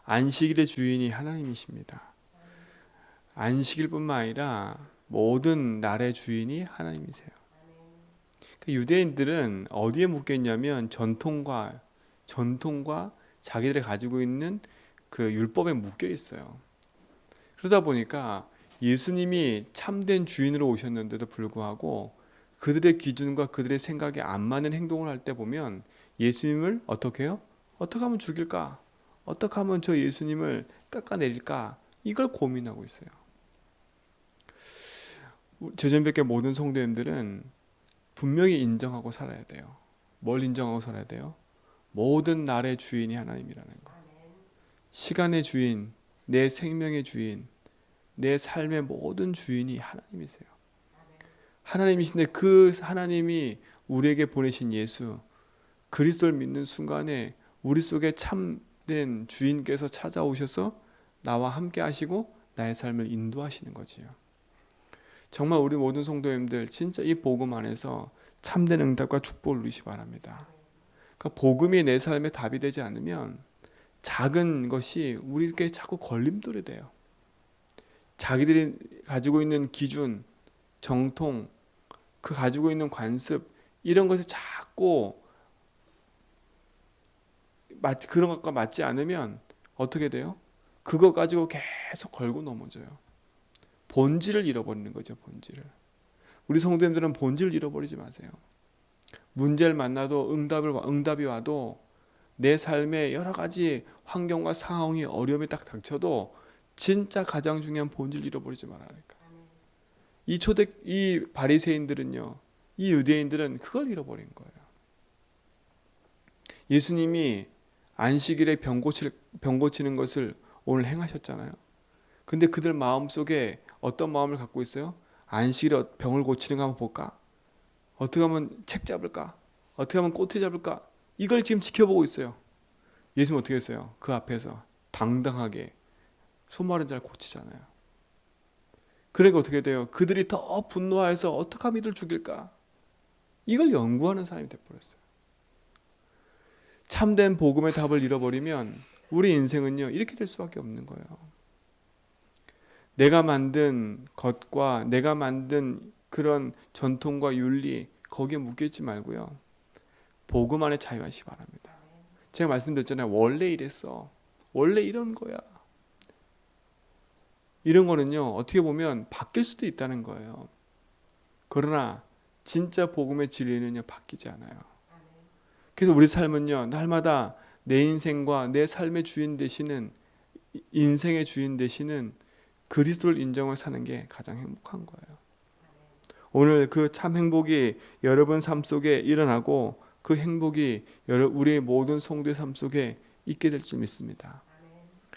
안식일의 주인이 하나님이십니다. 안식일뿐만 아니라 모든 날의 주인이 하나님이세요. 그러니까 유대인들은 어디에 묶여 있냐면 전통과 자기들이 가지고 있는 그 율법에 묶여 있어요. 그러다 보니까 예수님이 참된 주인으로 오셨는데도 불구하고 그들의 기준과 그들의 생각에 안 맞는 행동을 할 때 보면 예수님을 어떻게 해요? 어떻게 하면 죽일까? 어떻게 하면 저 예수님을 깎아내릴까? 이걸 고민하고 있어요. 제전백의 모든 성도님들은 분명히 인정하고 살아야 돼요. 뭘 인정하고 살아야 돼요? 모든 날의 주인이 하나님이라는 거. 시간의 주인, 내 생명의 주인, 내 삶의 모든 주인이 하나님이세요. 하나님이신데 그 하나님이 우리에게 보내신 예수 그리스도를 믿는 순간에 우리 속에 참된 주인께서 찾아오셔서 나와 함께 하시고 나의 삶을 인도하시는 거지요. 정말 우리 모든 성도님들 진짜 이 복음 안에서 참된 응답과 축복을 누리시 바랍니다. 그러니까 복음이 내 삶의 답이 되지 않으면 작은 것이 우리에게 자꾸 걸림돌이 돼요. 자기들이 가지고 있는 기준, 정통, 그 가지고 있는 관습 이런 것이 자꾸 그런 것과 맞지 않으면 어떻게 돼요? 그거 가지고 계속 걸고 넘어져요. 본질을 잃어버리는 거죠. 본질을. 우리 성도님들은 본질을 잃어버리지 마세요. 문제를 만나도 응답이 와도 내 삶에 여러 가지 환경과 상황이 어려움이 딱 닥쳐도 진짜 가장 중요한 본질을 잃어버리지 말라니까. 이 바리새인들은요, 이 유대인들은 그걸 잃어버린 거예요. 예수님이 안식일에 병 고치는 것을 오늘 행하셨잖아요. 근데 그들 마음속에 어떤 마음을 갖고 있어요? 안식일에 병을 고치는 거 한번 볼까? 어떻게 하면 책 잡을까? 어떻게 하면 꼬투리 잡을까? 이걸 지금 지켜보고 있어요. 예수님 어떻게 했어요? 그 앞에서 당당하게 손마른 자를 고치잖아요. 그러니까 어떻게 돼요? 그들이 더 분노해서 어떻게 하면 이들 죽일까? 이걸 연구하는 사람이 돼버렸어요. 참된 복음의 답을 잃어버리면 우리 인생은요 이렇게 될 수밖에 없는 거예요. 내가 만든 것과 내가 만든 그런 전통과 윤리 거기에 묶여있지 말고요. 복음 안에 자유하시기 바랍니다. 제가 말씀드렸잖아요. 원래 이랬어. 원래 이런 거야. 이런 거는요. 어떻게 보면 바뀔 수도 있다는 거예요. 그러나 진짜 복음의 진리는요. 바뀌지 않아요. 그래서 우리 삶은요. 날마다 내 인생과 내 삶의 주인 되시는 인생의 주인 되시는 그리스도를 인정을 사는 게 가장 행복한 거예요. 오늘 그 참 행복이 여러분 삶 속에 일어나고 그 행복이 우리의 모든 성도의 삶 속에 있게 될 줄 믿습니다.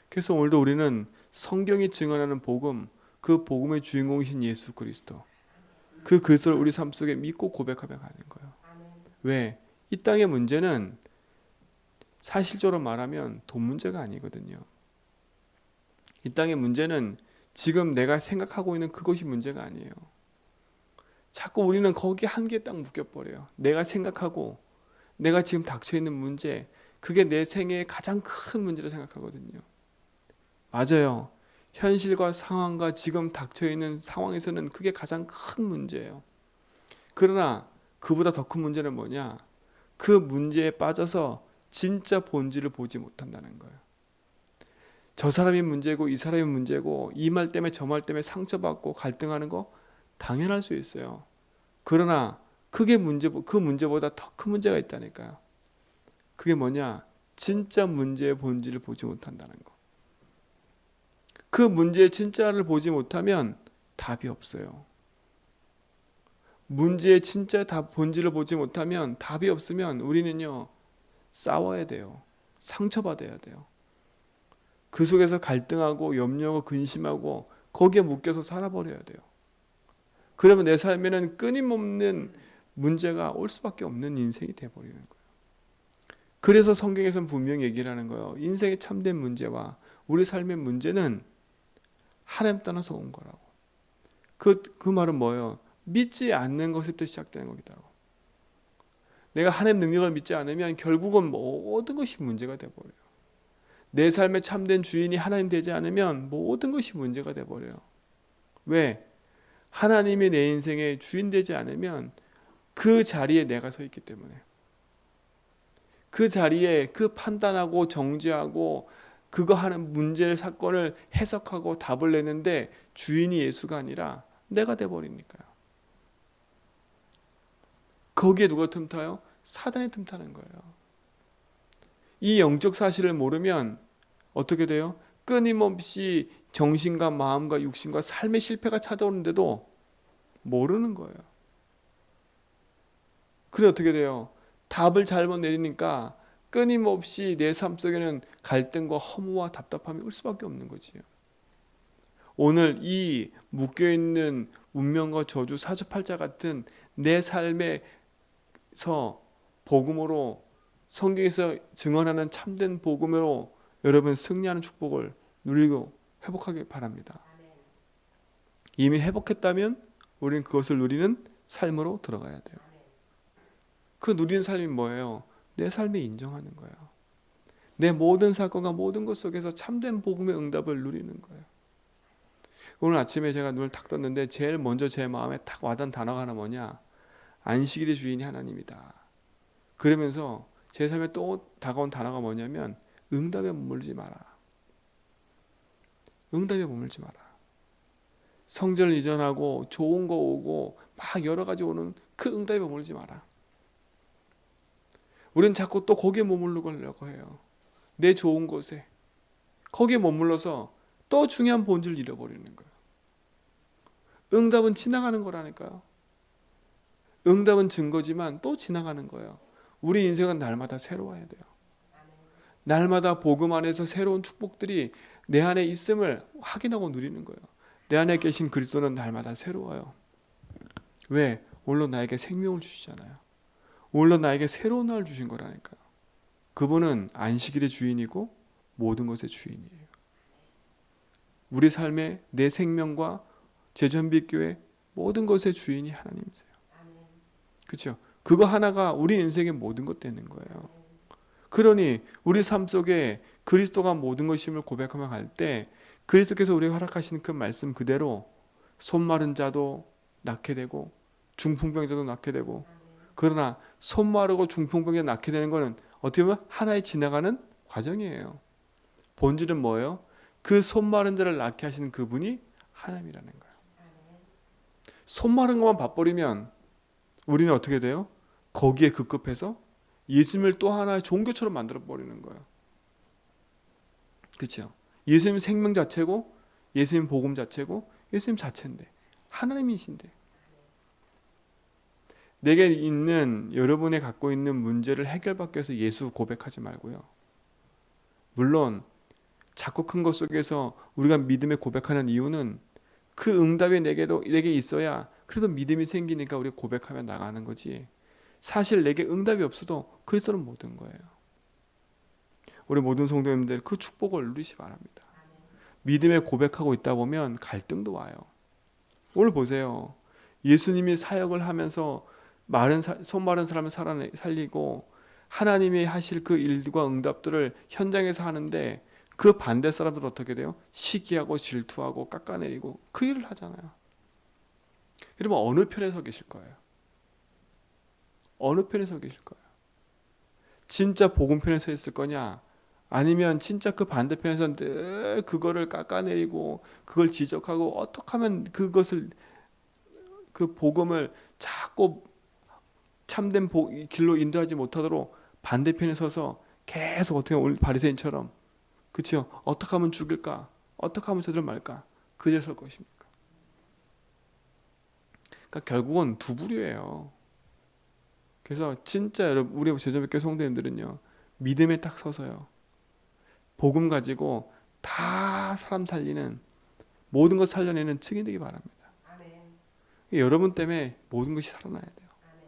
그래서 오늘도 우리는 성경이 증언하는 복음, 그 복음의 주인공이신 예수 그리스도, 그 그리스도를 우리 삶 속에 믿고 고백하며 가는 거예요. 왜? 이 땅의 문제는 사실적으로 말하면 돈 문제가 아니거든요. 이 땅의 문제는 지금 내가 생각하고 있는 그것이 문제가 아니에요. 자꾸 우리는 거기 한계에 딱 묶여버려요. 내가 생각하고 내가 지금 닥쳐있는 문제, 그게 내 생애의 가장 큰 문제로 생각하거든요. 맞아요. 현실과 상황과 지금 닥쳐있는 상황에서는 그게 가장 큰 문제예요. 그러나 그보다 더 큰 문제는 뭐냐? 그 문제에 빠져서 진짜 본질을 보지 못한다는 거예요. 저 사람이 문제고 이 사람이 문제고 이 말 때문에 저 말 때문에 상처받고 갈등하는 거 당연할 수 있어요. 그러나 그 문제보다 더 큰 문제가 있다니까요. 그게 뭐냐? 진짜 문제의 본질을 보지 못한다는 거. 그 문제의 진짜를 보지 못하면 답이 없어요. 문제의 진짜 본질을 보지 못하면 답이 없으면 우리는요 싸워야 돼요. 상처받아야 돼요. 그 속에서 갈등하고 염려하고 근심하고 거기에 묶여서 살아버려야 돼요. 그러면 내 삶에는 끊임없는 문제가 올 수밖에 없는 인생이 돼버리는 거예요. 그래서 성경에서는 분명히 얘기를 하는 거예요. 인생의 참된 문제와 우리 삶의 문제는 하나님 떠나서 온 거라고. 그 말은 뭐예요? 믿지 않는 것부터 시작되는 거기다. 내가 하나님 능력을 믿지 않으면 결국은 모든 것이 문제가 돼버려요. 내 삶의 참된 주인이 하나님 되지 않으면 모든 것이 문제가 돼버려요. 왜? 하나님이 내 인생의 주인 되지 않으면 그 자리에 내가 서 있기 때문에, 그 자리에 그 판단하고 정죄하고 그거 하는 문제를 사건을 해석하고 답을 내는데 주인이 예수가 아니라 내가 돼버리니까요. 거기에 누가 틈타요? 사단이 틈타는 거예요. 이 영적 사실을 모르면 어떻게 돼요? 끊임없이 정신과 마음과 육신과 삶의 실패가 찾아오는데도 모르는 거예요. 그래 어떻게 돼요? 답을 잘못 내리니까 끊임없이 내 삶 속에는 갈등과 허무와 답답함이 올 수밖에 없는 거지요. 오늘 이 묶여있는 운명과 저주, 사주팔자 같은 내 삶에서 복음으로, 성경에서 증언하는 참된 복음으로 여러분 승리하는 축복을 누리고 회복하길 바랍니다. 이미 회복했다면 우리는 그것을 누리는 삶으로 들어가야 돼요. 그 누리는 삶이 뭐예요? 내 삶에 인정하는 거예요. 내 모든 사건과 모든 것 속에서 참된 복음의 응답을 누리는 거예요. 오늘 아침에 제가 눈을 탁 떴는데 제일 먼저 제 마음에 탁 와닿은 단어가 하나 뭐냐? 안식일의 주인이 하나님이다. 그러면서 제 삶에 또 다가온 단어가 뭐냐면 응답에 머물지 마라. 응답에 머물지 마라. 성전을 이전하고 좋은 거 오고 막 여러 가지 오는 그 응답에 머물지 마라. 우리는 자꾸 또 거기에 머무르려고 해요. 내 좋은 곳에. 거기에 머물러서 또 중요한 본질을 잃어버리는 거예요. 응답은 지나가는 거라니까요. 응답은 증거지만 또 지나가는 거예요. 우리 인생은 날마다 새로워야 돼요. 날마다 복음 안에서 새로운 축복들이 내 안에 있음을 확인하고 누리는 거예요. 내 안에 계신 그리스도는 날마다 새로워요. 왜? 오늘 나에게 생명을 주시잖아요. 오늘 나에게 새로운 날을 주신 거라니까요. 그분은 안식일의 주인이고 모든 것의 주인이에요. 우리 삶의 내 생명과 제전빛교회 모든 것의 주인이 하나님이세요. 그렇죠? 그거 하나가 우리 인생의 모든 것 되는 거예요. 그러니 우리 삶 속에 그리스도가 모든 것임을 고백하며 갈 때 그리스도께서 우리에게 허락하신 그 말씀 그대로 손 마른 자도 낫게 되고 중풍병자도 낫게 되고, 그러나 손 마르고 중풍병자 낫게 되는 것은 어떻게 보면 하나의 지나가는 과정이에요. 본질은 뭐예요? 그 손 마른 자를 낫게 하시는 그분이 하나님이라는 거예요. 손 마른 것만 봐버리면 우리는 어떻게 돼요? 거기에 급급해서 예수님을 또 하나의 종교처럼 만들어버리는 거예요. 그렇죠? 예수님 생명 자체고 예수님 복음 자체고 예수님 자체인데 하나님이신데, 내게 있는 여러분이 갖고 있는 문제를 해결받기 위해서 예수 고백하지 말고요. 물론 작고 큰 것 속에서 우리가 믿음의 고백하는 이유는 그 응답이 내게 있어야 그래도 믿음이 생기니까 우리가 고백하며 나가는 거지, 사실 내게 응답이 없어도 그리스도는 모든 거예요. 우리 모든 성도님들 그 축복을 누리시 바랍니다. 믿음에 고백하고 있다 보면 갈등도 와요. 오늘 보세요. 예수님이 사역을 하면서 손 마른 사람을 살리고 하나님이 하실 그 일과 응답들을 현장에서 하는데 그 반대 사람들은 어떻게 돼요? 시기하고 질투하고 깎아내리고 그 일을 하잖아요. 그러면 어느 편에 서 계실 거예요? 어느 편에 서 계실 거예요? 진짜 복음 편에 서 있을 거냐? 아니면 진짜 그 반대편에서 늘 그거를 깎아내리고 그걸 지적하고 어떻게 하면 그것을, 그 복음을 자꾸 참된 길로 인도하지 못하도록 반대편에 서서 계속 어떻게 오늘 바리새인처럼, 그렇죠? 어떻게 하면 죽일까? 어떻게 하면 제대로 말까? 그 자리에 설 것입니까? 그러니까 결국은 두 부류예요. 그래서 진짜 여러분, 우리 제자백교 성도님들은요, 믿음에 딱 서서요, 복음 가지고 다 사람 살리는, 모든 것 살려내는 증인 되기 바랍니다. 아멘. 여러분 때문에 모든 것이 살아나야 돼요. 아멘.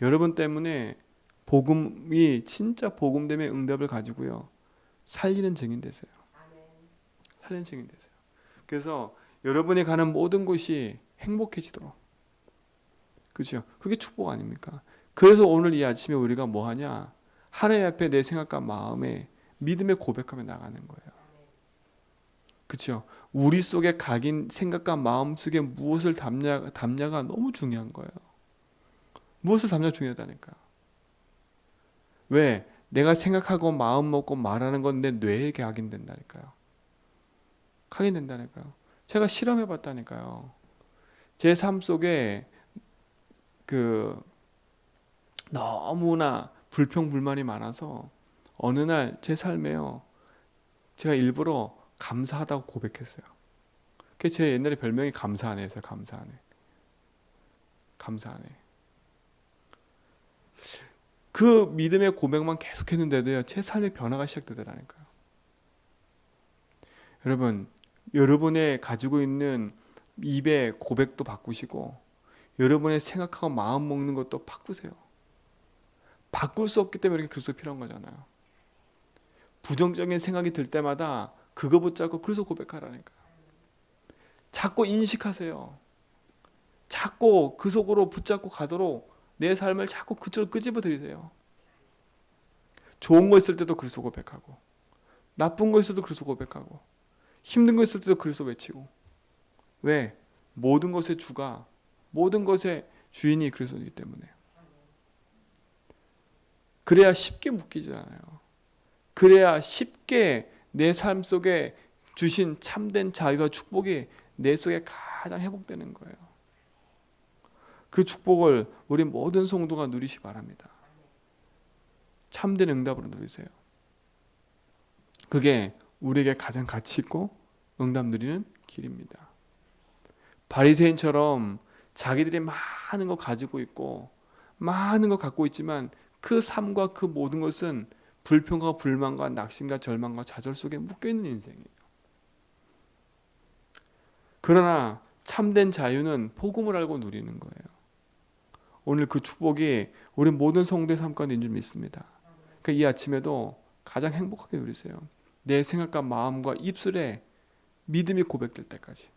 여러분 때문에 복음이 진짜 복음됨의 응답을 가지고요, 살리는 증인 되세요. 아멘. 살리는 증인 되세요. 그래서 여러분이 가는 모든 곳이 행복해지도록, 그렇죠? 그게 축복 아닙니까? 그래서 오늘 이 아침에 우리가 뭐 하냐? 하나님 앞에 내 생각과 마음에 믿음의 고백하며 나가는 거예요. 그렇죠? 우리 속에 각인 생각과 마음 속에 무엇을 담냐가 너무 중요한 거예요. 무엇을 담냐 중요하다니까. 왜? 내가 생각하고 마음 먹고 말하는 건 내 뇌에 각인된다니까요. 각인된다니까요. 제가 실험해 봤다니까요. 제 삶 속에 그 너무나 불평불만이 많아서 어느 날 제 삶에요. 제가 일부러 감사하다고 고백했어요. 그게 제 옛날에 별명이 감사하네였어요. 감사하네. 감사하네. 그 믿음의 고백만 계속했는데도요. 제 삶의 변화가 시작되더라니까요. 여러분, 여러분의 가지고 있는 입의 고백도 바꾸시고 여러분의 생각하고 마음 먹는 것도 바꾸세요. 바꿀 수 없기 때문에 이렇게 그리스도 필요한 거잖아요. 부정적인 생각이 들 때마다 그거 붙잡고 그리스도 고백하라니까요. 자꾸 인식하세요. 자꾸 그 속으로 붙잡고 가도록 내 삶을 자꾸 그쪽으로 끄집어 들이세요. 좋은 거 있을 때도 그리스도 고백하고 나쁜 거 있을 때도 그리스도 고백하고 힘든 거 있을 때도 그리스도 외치고. 왜? 모든 것의 주가 모든 것의 주인이 그리스도이기 때문에. 그래야 쉽게 묶이지 않아요. 그래야 쉽게 내 삶 속에 주신 참된 자유와 축복이 내 속에 가장 회복되는 거예요. 그 축복을 우리 모든 성도가 누리시 바랍니다. 참된 응답으로 누리세요. 그게 우리에게 가장 가치 있고 응답 누리는 길입니다. 바리새인처럼 자기들이 많은 거 가지고 있고 많은 거 갖고 있지만 그 삶과 그 모든 것은 불평과 불만과 낙심과 절망과 좌절 속에 묶여있는 인생이에요. 그러나 참된 자유는 복음을 알고 누리는 거예요. 오늘 그 축복이 우리 모든 성도의 삶 가운데 있는 줄 믿습니다. 그러니까 이 아침에도 가장 행복하게 누리세요. 내 생각과 마음과 입술에 믿음이 고백될 때까지.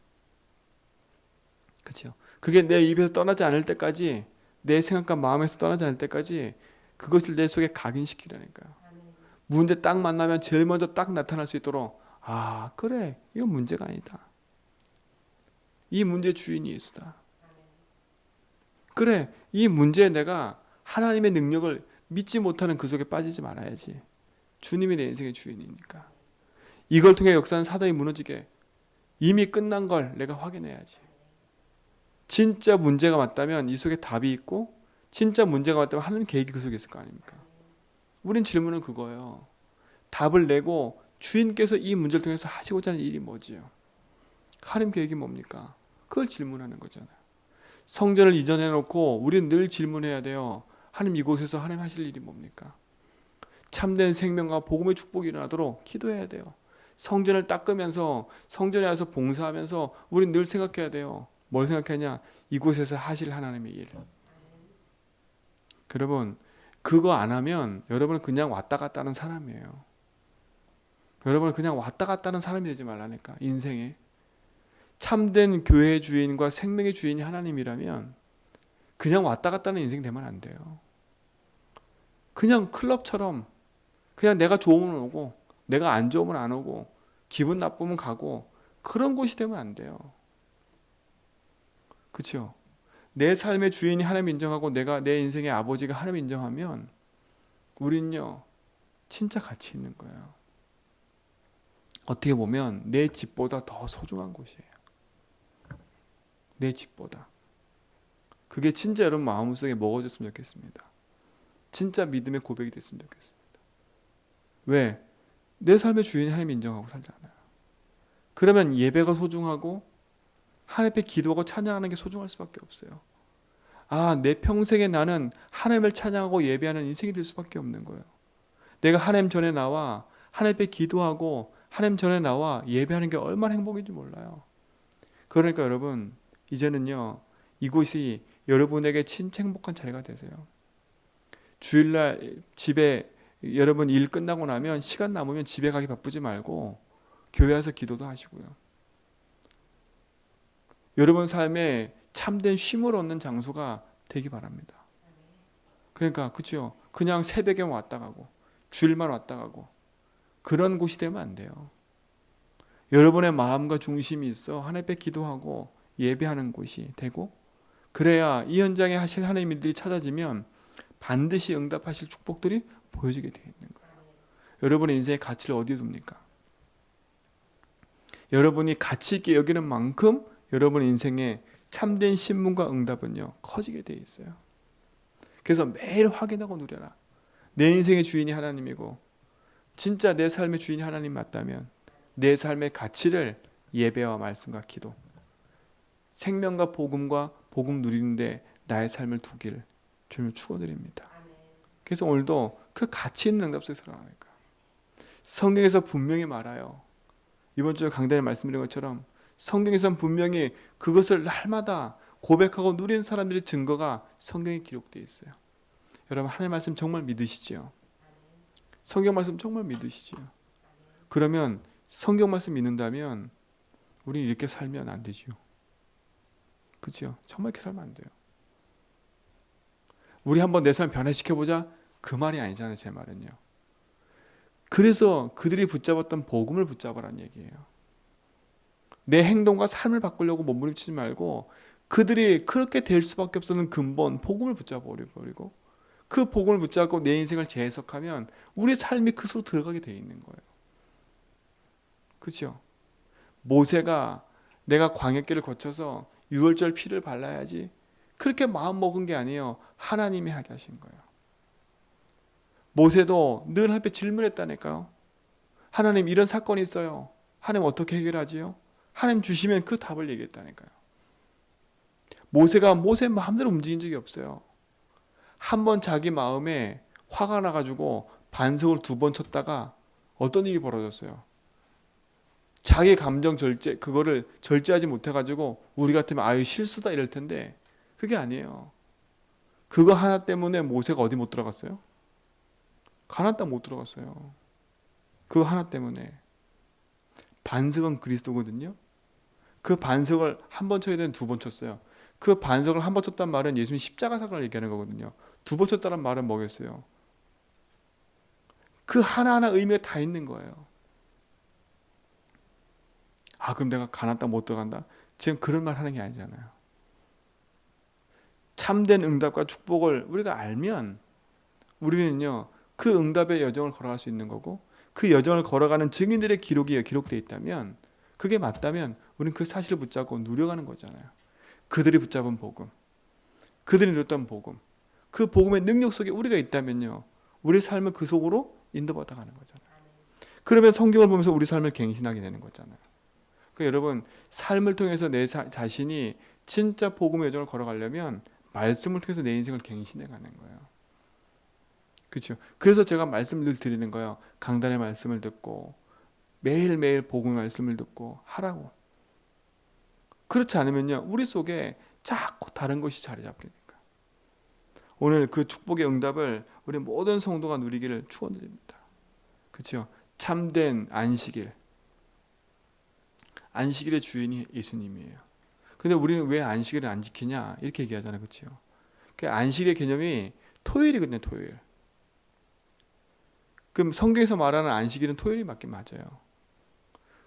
그렇죠? 그게 내 입에서 떠나지 않을 때까지, 내 생각과 마음에서 떠나지 않을 때까지 그것을 내 속에 각인시키라니까요. 문제 딱 만나면 제일 먼저 딱 나타날 수 있도록, 아 그래 이건 문제가 아니다. 이 문제의 주인이 예수다. 그래 이 문제에 내가 하나님의 능력을 믿지 못하는 그 속에 빠지지 말아야지. 주님이 내 인생의 주인이니까. 이걸 통해 역사는 사단이 무너지게 이미 끝난 걸 내가 확인해야지. 진짜 문제가 맞다면 이 속에 답이 있고 진짜 문제가 맞다면 하나님 계획이 그 속에 있을 거 아닙니까? 우린 질문은 그거예요. 답을 내고 주인께서 이 문제를 통해서 하시고자 하는 일이 뭐지요? 하나님 계획이 뭡니까? 그걸 질문하는 거잖아요. 성전을 이전해 놓고 우리는 늘 질문해야 돼요. 하나님 이곳에서 하나님 하실 일이 뭡니까? 참된 생명과 복음의 축복이 일어나도록 기도해야 돼요. 성전을 닦으면서 성전에 와서 봉사하면서 우리는 늘 생각해야 돼요. 뭘 생각하냐? 이곳에서 하실 하나님의 일. 여러분 그거 안 하면 여러분은 그냥 왔다 갔다 하는 사람이에요. 여러분은 그냥 왔다 갔다 하는 사람이 되지 말라니까. 인생에 참된 교회의 주인과 생명의 주인이 하나님이라면 그냥 왔다 갔다 하는 인생 되면 안 돼요. 그냥 클럽처럼 그냥 내가 좋으면 오고 내가 안 좋으면 안 오고 기분 나쁘면 가고 그런 곳이 되면 안 돼요. 그렇죠? 내 삶의 주인이 하나님 인정하고 내가 내 인생의 아버지가 하나님 인정하면 우린요 진짜 가치 있는 거예요. 어떻게 보면 내 집보다 더 소중한 곳이에요. 내 집보다. 그게 진짜 여러분 마음속에 먹어졌으면 좋겠습니다. 진짜 믿음의 고백이 됐으면 좋겠습니다. 왜? 내 삶의 주인이 하나님 인정하고 살잖아요. 그러면 예배가 소중하고 하나님 앞에 기도하고 찬양하는 게 소중할 수밖에 없어요. 아, 내 평생에 나는 하나님을 찬양하고 예배하는 인생이 될 수밖에 없는 거예요. 내가 하나님 전에 나와 하나님 앞에 기도하고 하나님 전에 나와 예배하는 게 얼마나 행복인지 몰라요. 그러니까 여러분 이제는요 이곳이 여러분에게 진짜 행복한 자리가 되세요. 주일날 집에 여러분 일 끝나고 나면 시간 남으면 집에 가기 바쁘지 말고 교회 와서 기도도 하시고요. 여러분 삶에 참된 쉼을 얻는 장소가 되기 바랍니다. 그러니까 그렇죠. 그냥 새벽에 왔다 가고 주일만 왔다 가고 그런 곳이 되면 안 돼요. 여러분의 마음과 중심이 있어 하나님 앞에 기도하고 예배하는 곳이 되고, 그래야 이 현장에 하실 하나님의 일들이 찾아지면 반드시 응답하실 축복들이 보여지게 되어 있는 거예요. 여러분의 인생의 가치를 어디에 둡니까? 여러분이 가치 있게 여기는 만큼 여러분의 인생에 참된 신문과 응답은요 커지게 되어 있어요. 그래서 매일 확인하고 누려라. 내 인생의 주인이 하나님이고 진짜 내 삶의 주인이 하나님 맞다면 내 삶의 가치를 예배와 말씀과 기도, 생명과 복음과 복음 누리는데 나의 삶을 두기를 주님을 축원드립니다. 그래서 오늘도 그 가치 있는 응답 속에 살아가니까 성경에서 분명히 말아요. 이번 주에 강단에 말씀드린 것처럼 성경에서는 분명히 그것을 날마다 고백하고 누리는 사람들의 증거가 성경에 기록되어 있어요. 여러분 하나님의 말씀 정말 믿으시죠? 성경 말씀 정말 믿으시죠? 그러면 성경 말씀 믿는다면 우리는 이렇게 살면 안 되죠. 그렇죠? 정말 이렇게 살면 안 돼요. 우리 한번 내 삶 변화시켜보자 그 말이 아니잖아요. 제 말은요. 그래서 그들이 붙잡았던 복음을 붙잡으라는 얘기예요. 내 행동과 삶을 바꾸려고 몸부림치지 말고 그들이 그렇게 될 수밖에 없었는 근본 복음을 붙잡아버리고 그 복음을 붙잡고 내 인생을 재해석하면 우리 삶이 그 속으로 들어가게 돼 있는 거예요. 그렇죠? 모세가 내가 광야길을 거쳐서 유월절 피를 발라야지 그렇게 마음 먹은 게 아니에요. 하나님이 하게 하신 거예요. 모세도 늘 하나님께 질문했다니까요. 하나님 이런 사건이 있어요. 하나님 어떻게 해결하지요? 하나님 주시면 그 답을 얘기했다니까요. 모세가 모세 마음대로 움직인 적이 없어요. 한 번 자기 마음에 화가 나가지고 반석을 2번 쳤다가 어떤 일이 벌어졌어요. 자기 감정 절제, 그거를 절제하지 못해가지고 우리 같으면 아유 실수다 이럴 텐데 그게 아니에요. 그거 하나 때문에 모세가 어디 못 들어갔어요? 가나안 땅 못 들어갔어요. 그거 하나 때문에. 반석은 그리스도거든요. 그 반석을 한 번 쳐야 되는 2번 쳤어요. 그 반석을 한 번 쳤단 말은 예수님 십자가 사건을 얘기하는 거거든요. 2번 쳤다는 말은 뭐겠어요? 그 하나하나 의미가 다 있는 거예요. 아 그럼 내가 가나안 땅 못 들어간다? 지금 그런 말 하는 게 아니잖아요. 참된 응답과 축복을 우리가 알면 우리는요 그 응답의 여정을 걸어갈 수 있는 거고 그 여정을 걸어가는 증인들의 기록이 기록되어 있다면 그게 맞다면 우리는 그 사실을 붙잡고 누려가는 거잖아요. 그들이 붙잡은 복음, 그들이 누렸던 복음, 그 복음의 능력 속에 우리가 있다면요 우리 삶을 그 속으로 인도받아 가는 거잖아요. 그러면 성경을 보면서 우리 삶을 갱신하게 되는 거잖아요. 그러니까 여러분 삶을 통해서 내 자신이 진짜 복음의 여정을 걸어가려면 말씀을 통해서 내 인생을 갱신해 가는 거예요. 그렇죠? 그래서 제가 말씀을 늘 드리는 거예요. 강단의 말씀을 듣고 매일매일 복음의 말씀을 듣고 하라고. 그렇지 않으면요 우리 속에 자꾸 다른 것이 자리 잡게 됩니다. 오늘 그 축복의 응답을 우리 모든 성도가 누리기를 축원드립니다. 그렇죠? 참된 안식일, 안식일의 주인이 예수님이에요. 근데 우리는 왜 안식일을 안 지키냐 이렇게 얘기하잖아요. 그렇죠? 그 안식일의 개념이 토요일이거든요. 토요일. 그럼 성경에서 말하는 안식일은 토요일이 맞긴 맞아요.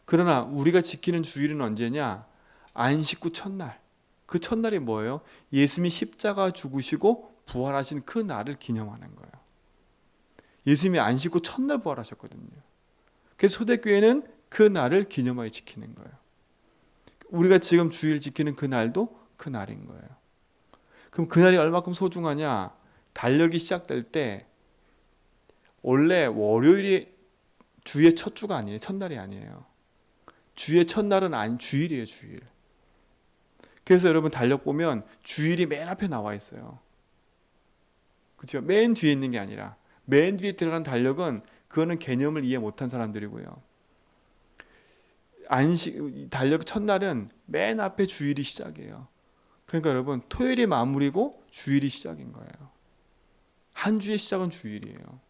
그러나 우리가 지키는 주일은 언제냐? 안식 후 첫날. 그 첫날이 뭐예요? 예수님이 십자가 죽으시고 부활하신 그 날을 기념하는 거예요. 예수님이 안식 후 첫날 부활하셨거든요. 그래서 초대교회는 그 날을 기념하여 지키는 거예요. 우리가 지금 주일 지키는 그 날도 그 날인 거예요. 그럼 그 날이 얼마큼 소중하냐? 달력이 시작될 때 원래 월요일이 주의 첫 주가 아니에요. 첫날이 아니에요. 주의 첫날은 주일이에요. 주일. 그래서 여러분 달력 보면 주일이 맨 앞에 나와 있어요. 그렇죠? 맨 뒤에 있는 게 아니라 맨 뒤에 들어간 달력은 그거는 개념을 이해 못한 사람들이고요. 달력 첫날은 맨 앞에 주일이 시작이에요. 그러니까 여러분 토요일이 마무리고 주일이 시작인 거예요. 한 주의 시작은 주일이에요.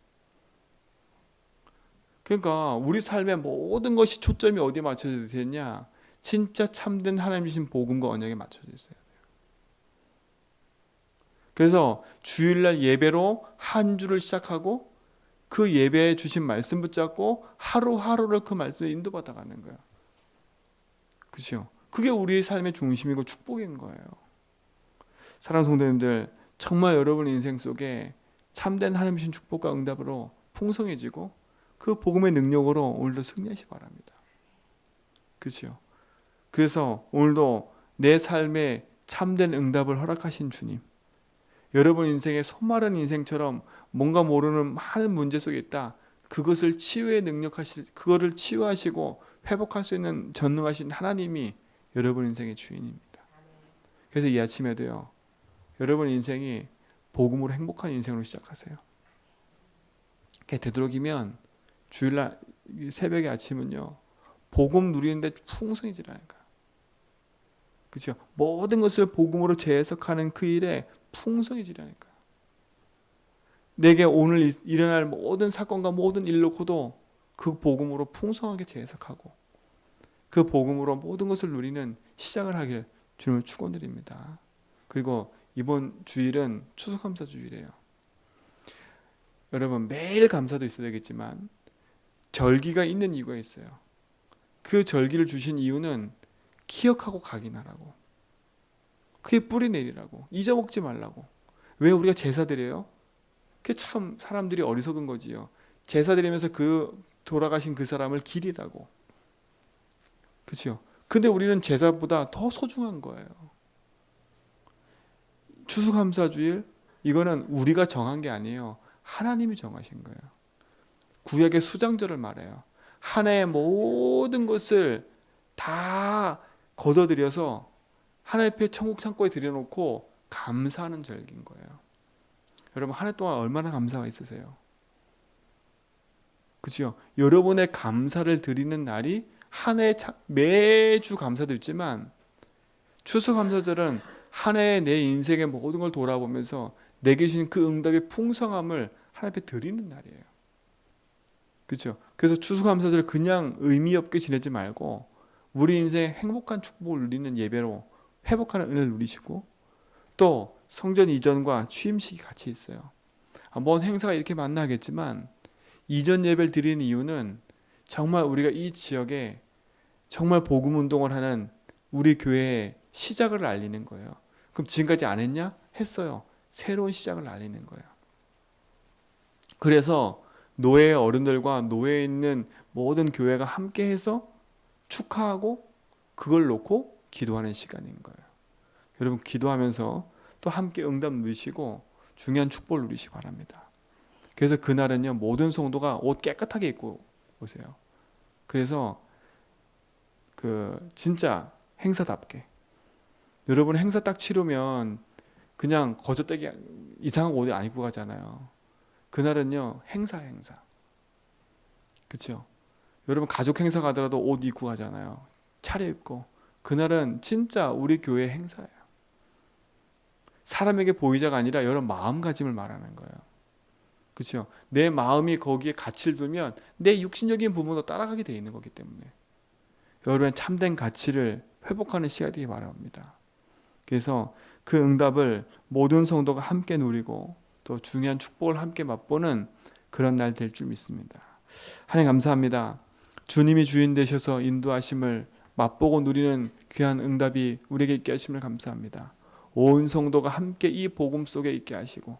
그러니까 우리 삶의 모든 것이 초점이 어디에 맞춰져 있냐? 진짜 참된 하나님 주신 복음과 언약에 맞춰져 있어요. 그래서 주일날 예배로 한 주를 시작하고 그 예배에 주신 말씀 붙잡고 하루하루를 그 말씀에 인도받아 가는 거예요. 그렇죠? 그게 우리의 삶의 중심이고 축복인 거예요. 사랑하는 성도님들, 정말 여러분 인생 속에 참된 하나님 주신 축복과 응답으로 풍성해지고 그 복음의 능력으로 오늘도 승리하시기 바랍니다. 그렇죠? 그래서 오늘도 내 삶에 참된 응답을 허락하신 주님, 여러분 인생의 손마른 인생처럼 뭔가 모르는 많은 문제 속에 있다. 그것을 치유의 그거를 치유하시고 회복할 수 있는 전능하신 하나님이 여러분 인생의 주인입니다. 그래서 이 아침에도요, 여러분 인생이 복음으로 행복한 인생으로 시작하세요. 되도록이면 주일날 새벽의 아침은요, 복음 누리는데 풍성해지라니까. 그렇죠? 모든 것을 복음으로 재해석하는 그 일에 풍성해지라니까. 내게 오늘 일어날 모든 사건과 모든 일 놓고도 그 복음으로 풍성하게 재해석하고 그 복음으로 모든 것을 누리는 시작을 하길 주님을 축원드립니다. 그리고 이번 주일은 추수감사 주일이에요. 여러분 매일 감사도 있어야 되겠지만 절기가 있는 이유가 있어요. 그 절기를 주신 이유는 기억하고 각인하라고. 그게 뿌리 내리라고. 잊어먹지 말라고. 왜 우리가 제사 드려요? 그게 참 사람들이 어리석은 거지요. 제사 드리면서 그 돌아가신 그 사람을 기리라고. 그렇죠? 근데 우리는 제사보다 더 소중한 거예요. 추수감사주일, 이거는 우리가 정한 게 아니에요. 하나님이 정하신 거예요. 구약의 수장절을 말해요. 한 해의 모든 것을 다 걷어들여서 하나님 앞에 천국 창고에 들여놓고 감사하는 절기인 거예요. 여러분 한 해 동안 얼마나 감사가 있으세요? 그렇죠? 여러분의 감사를 드리는 날이 한 해 매주 감사도 있지만 추수감사절은 한 해의 내 인생의 모든 걸 돌아보면서 내게 주신 그 응답의 풍성함을 하나님 앞에 드리는 날이에요. 그렇죠? 그래서 추수감사절 그냥 의미 없게 지내지 말고 우리 인생의 행복한 축복을 누리는 예배로 회복하는 은혜를 누리시고 또 성전 이전과 취임식이 같이 있어요. 먼 행사가 이렇게 만나겠지만 이전 예배를 드리는 이유는 정말 우리가 이 지역에 정말 복음 운동을 하는 우리 교회의 시작을 알리는 거예요. 그럼 지금까지 안 했냐? 했어요. 새로운 시작을 알리는 거예요. 그래서 노예 어른들과 노예에 있는 모든 교회가 함께해서 축하하고 그걸 놓고 기도하는 시간인 거예요. 여러분 기도하면서 또 함께 응답 누리시고 중요한 축복을 누리시기 바랍니다. 그래서 그날은요 모든 성도가 옷 깨끗하게 입고 오세요. 그래서 진짜 행사답게 여러분 행사 딱 치르면 그냥 거저떼기 이상한 옷 안 입고 가잖아요. 그날은요 행사. 그렇죠? 여러분 가족 행사 가더라도 옷 입고 가잖아요. 차려입고. 그날은 진짜 우리 교회 행사예요. 사람에게 보이자가 아니라 여러분 마음가짐을 말하는 거예요. 그렇죠? 내 마음이 거기에 가치를 두면 내 육신적인 부분도 따라가게 돼 있는 거기 때문에 여러분의 참된 가치를 회복하는 시간이 되기 바랍니다. 그래서 그 응답을 모든 성도가 함께 누리고 또 중요한 축복을 함께 맛보는 그런 날 될 줄 믿습니다. 하나님 감사합니다. 주님이 주인 되셔서 인도하심을 맛보고 누리는 귀한 응답이 우리에게 있게 하심을 감사합니다. 온 성도가 함께 이 복음 속에 있게 하시고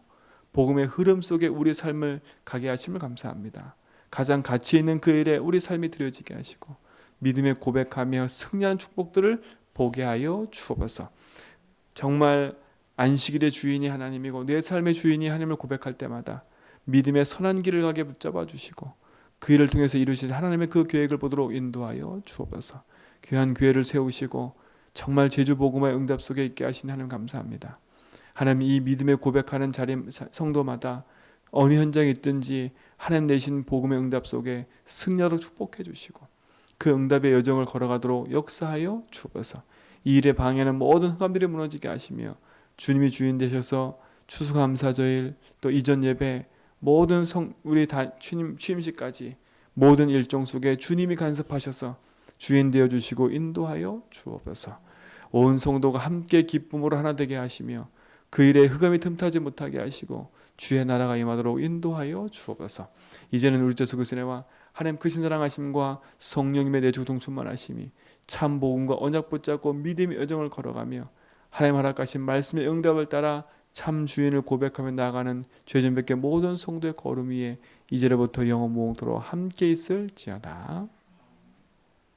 복음의 흐름 속에 우리 삶을 가게 하심을 감사합니다. 가장 가치 있는 그 일에 우리 삶이 드려지게 하시고 믿음의 고백하며 승리하는 축복들을 보게 하여 주옵소서. 정말 안식일의 주인이 하나님이고 내 삶의 주인이 하나님을 고백할 때마다 믿음의 선한 길을 가게 붙잡아 주시고 그 일을 통해서 이루신 하나님의 그 계획을 보도록 인도하여 주옵소서. 귀한 교회를 세우시고 정말 제주복음의 응답 속에 있게 하신 하나님 감사합니다. 하나님 이 믿음의 고백하는 자리 성도마다 어느 현장에 있든지 하나님 내신 복음의 응답 속에 승리하도록 축복해 주시고 그 응답의 여정을 걸어가도록 역사하여 주옵소서. 이 일에 방해하는 모든 흑암들이 무너지게 하시며 주님이 주인 되셔서 추수감사절 또 이전 예배 모든 우리 주님 취임식까지 모든 일정 속에 주님이 간섭하셔서 주인 되어 주시고 인도하여 주옵소서. 온 성도가 함께 기쁨으로 하나 되게 하시며 그 일에 흑암이 틈타지 못하게 하시고 주의 나라가 임하도록 인도하여 주옵소서. 이제는 우리 주 예수 그리스도의 은혜와 하나님 크신 사랑하심과 성령님의 내주동 충만하심이 참 복음과 언약 붙잡고 믿음의 여정을 걸어가며 하나님 허락하신 말씀의 응답을 따라 참 주인을 고백하며 나아가는 죄전 뵙게 모든 성도의 걸음 위에 이제로부터 영원 무궁토록 함께 있을지어다.